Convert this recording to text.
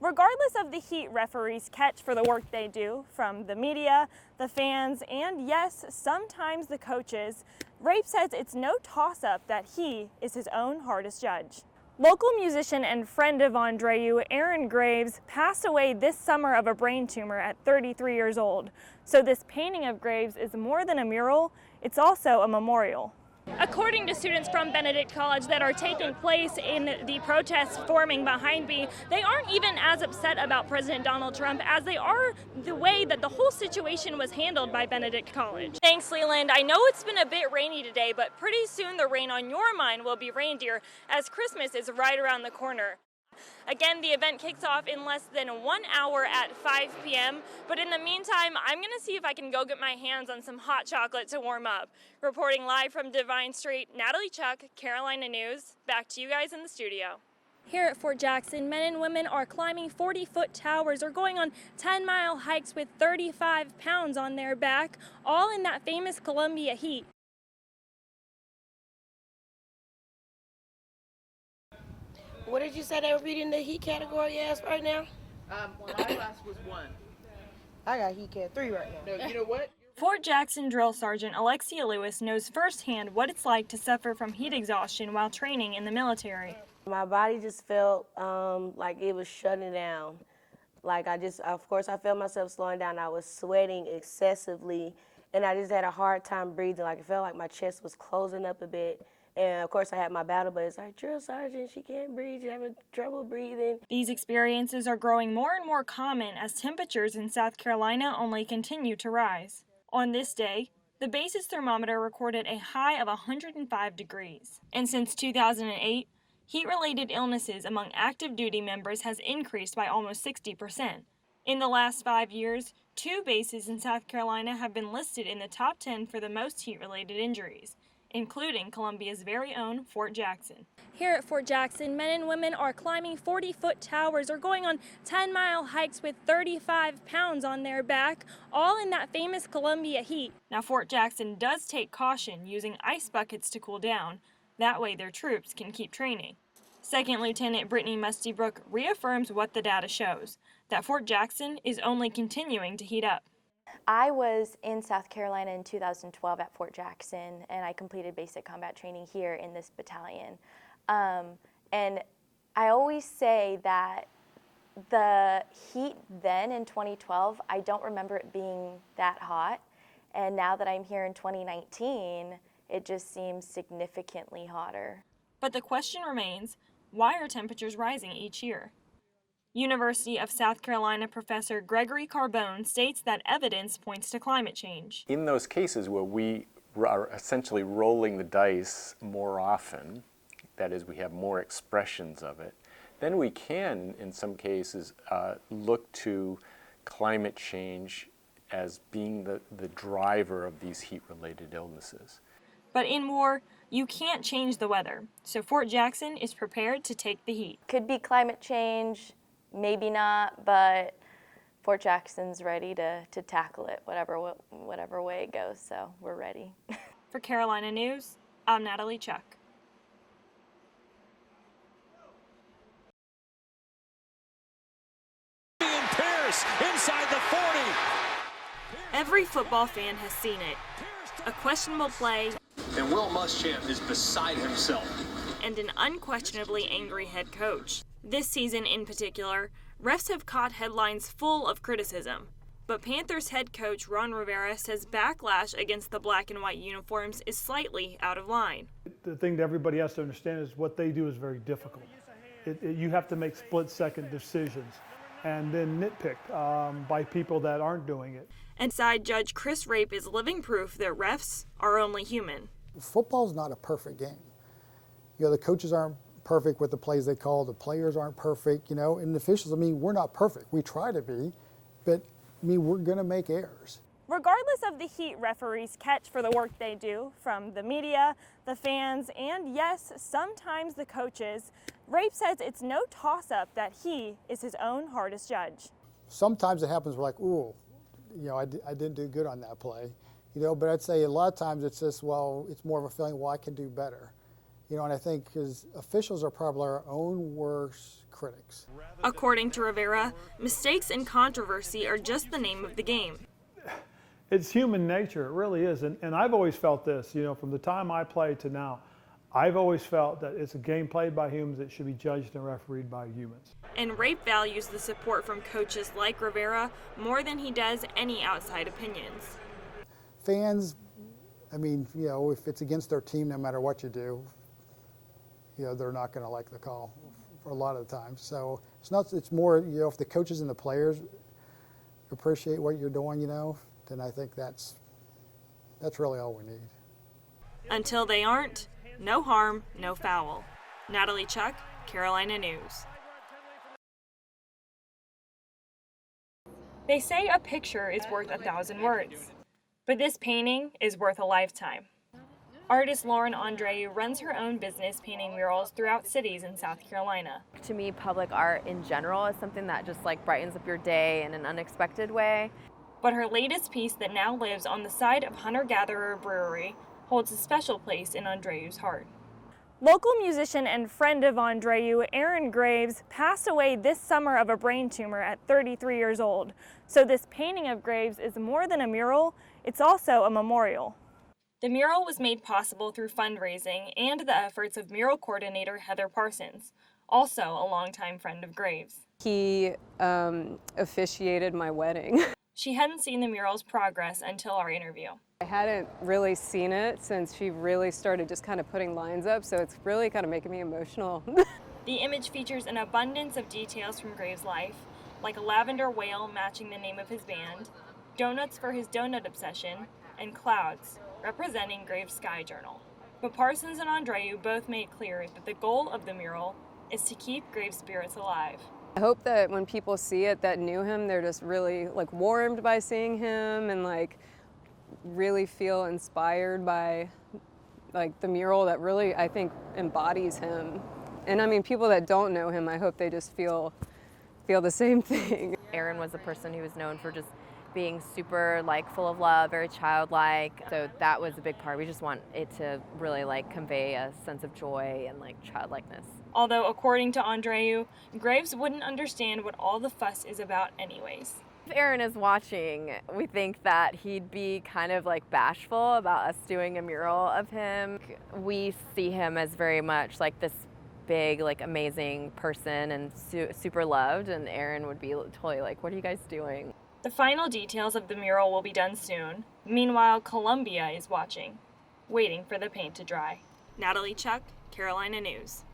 Regardless of the heat referees catch for the work they do, from the media, the fans, and yes, sometimes the coaches, Rape says it's no toss-up that he is his own hardest judge. Local musician and friend of Andreu, Aaron Graves, passed away this summer of a brain tumor at 33 years old. So this painting of Graves is more than a mural, it's also a memorial. According to students from Benedict College that are taking place in the protests forming behind me, they aren't even as upset about President Donald Trump as they are the way that the whole situation was handled by Benedict College. Thanks, Leland. I know it's been a bit rainy today, but pretty soon the rain on your mind will be reindeer, as Christmas is right around the corner. Again, the event kicks off in less than 1 hour at 5 p.m., but in the meantime, I'm going to see if I can go get my hands on some hot chocolate to warm up. Reporting live from Devine Street, Natalie Chuck, Carolina News. Back to you guys in the studio. Here at Fort Jackson, men and women are climbing 40-foot towers or going on 10-mile hikes with 35 pounds on their back, all in that famous Columbia heat. What did you say they were reading the heat category as right now? Well, my class was 1. I got heat cat 3 right now. No, you know what? Fort Jackson Drill Sergeant ALEXIA Lewis knows firsthand what it's like to suffer from heat exhaustion while training in the military. My body just felt like it was shutting down. Of course, I felt myself slowing down. I was sweating excessively, and I just had a hard time breathing. Like, it felt like my chest was closing up a bit. And of course I had my battle buddies like, drill sergeant, she can't breathe, she's having trouble breathing. These experiences are growing more and more common as temperatures in South Carolina only continue to rise. On this day, the base's thermometer recorded a high of 105 degrees. And since 2008, heat-related illnesses among active duty members has increased by almost 60%. In the last 5 years, 2 bases in South Carolina have been listed in the top 10 for the most heat-related injuries, including Columbia's very own Fort Jackson. Here at Fort Jackson, men and women are climbing 40-foot towers or going on 10-mile hikes with 35 pounds on their back, all in that famous Columbia heat. Now, Fort Jackson does take caution using ice buckets to cool down. That way their troops can keep training. Second Lieutenant BRITTANY Mustybrooke reaffirms what the data shows, that Fort Jackson is only continuing to heat up. I was in South Carolina in 2012 at Fort Jackson, and I completed basic combat training here in this battalion. And I always say that the heat then in 2012, I don't remember it being that hot. And now that I'm here in 2019, it just seems significantly hotter. But the question remains, why are temperatures rising each year? University of South Carolina professor Gregory CARBONE states that evidence points to climate change. In those cases where we are essentially rolling the dice more often, that is, we have more expressions of it, then we can, in some cases, look to climate change as being the driver of these heat-related illnesses. But in war, you can't change the weather, so Fort Jackson is prepared to take the heat. Could be climate change, maybe not, but Fort Jackson's ready to tackle it whatever way it goes, so we're ready. For Carolina News, I'm Natalie Chuck. Inside the 40. Every football fan has seen it. A questionable play, And Will Muschamp is beside himself. and an unquestionably angry head coach. This season in particular, refs have caught headlines full of criticism. But Panthers head coach Ron Rivera says backlash against the black and white uniforms is slightly out of line. The thing that everybody has to understand is what they do is very difficult. You have to make split-second decisions and then nitpicked by people that aren't doing it. And side judge Chris Rape is living proof that refs are only human. Football's not a perfect game. You know, the coaches aren't perfect with the plays they call, the players aren't perfect, you know, and the officials, I mean, we're not perfect. We try to be, but I mean, we're gonna make errors. Regardless of the heat referees catch for the work they do, from the media, the fans, and yes, sometimes the coaches, Rape says it's no toss-up that he is his own hardest judge. Sometimes it happens, we're like, ooh, you know, I didn't do good on that play, you know, but I'd say a lot of times it's just, well, it's more of a feeling, well, I can do better. You know, and I think because officials are probably our own worst critics. According to Rivera, mistakes and controversy are just the name of the game. It's human nature, it really is. And I've always felt this, you know, from the time I played to now, I've always felt that it's a game played by humans that should be judged and refereed by humans. And Rape values the support from coaches like Rivera more than he does any outside opinions. Fans, I mean, you know, if it's against their team, no matter what you do, you know, they're not going to like the call for a lot of the times. So it's more, you know, if the coaches and the players appreciate what you're doing, you know, then I think that's really all we need. Until they aren't, no harm, no foul. Natalie Chuck, Carolina News. They say a picture is worth 1,000 words, but this painting is worth a lifetime. Artist Lauren Andreu runs her own business painting murals throughout cities in South Carolina. To me, public art in general is something that just like brightens up your day in an unexpected way. But her latest piece that now lives on the side of Hunter Gatherer Brewery holds a special place in Andreu's heart. Local musician and friend of Andreu, Aaron Graves, passed away this summer of a brain tumor at 33 years old. So this painting of Graves is more than a mural, it's also a memorial. The mural was made possible through fundraising and the efforts of mural coordinator Heather Parsons, also a longtime friend of Graves. He officiated my wedding. She hadn't seen the mural's progress until our interview. I hadn't really seen it since she really started just kind of putting lines up, so it's really kind of making me emotional. The image features an abundance of details from Graves' life, like a lavender whale matching the name of his band, donuts for his donut obsession, and clouds, representing Graves' sky journal. But Parsons and Andreu both made clear that the goal of the mural is to keep Graves' spirits alive. I hope that when people see it that knew him, they're just really like warmed by seeing him and like really feel inspired by like the mural that really, I think, embodies him. And I mean, people that don't know him, I hope they just feel the same thing. Aaron was a person who was known for just being super like full of love, very childlike. So that was a big part. We just want it to really like convey a sense of joy and like childlikeness. Although according to Andreu, Graves wouldn't understand what all the fuss is about anyways. If Aaron is watching, we think that he'd be kind of like bashful about us doing a mural of him. We see him as very much like this big, like amazing person and super loved, and Aaron would be totally like, what are you guys doing? The final details of the mural will be done soon. Meanwhile, Columbia is watching, waiting for the paint to dry. Natalie Chuck, Carolina News.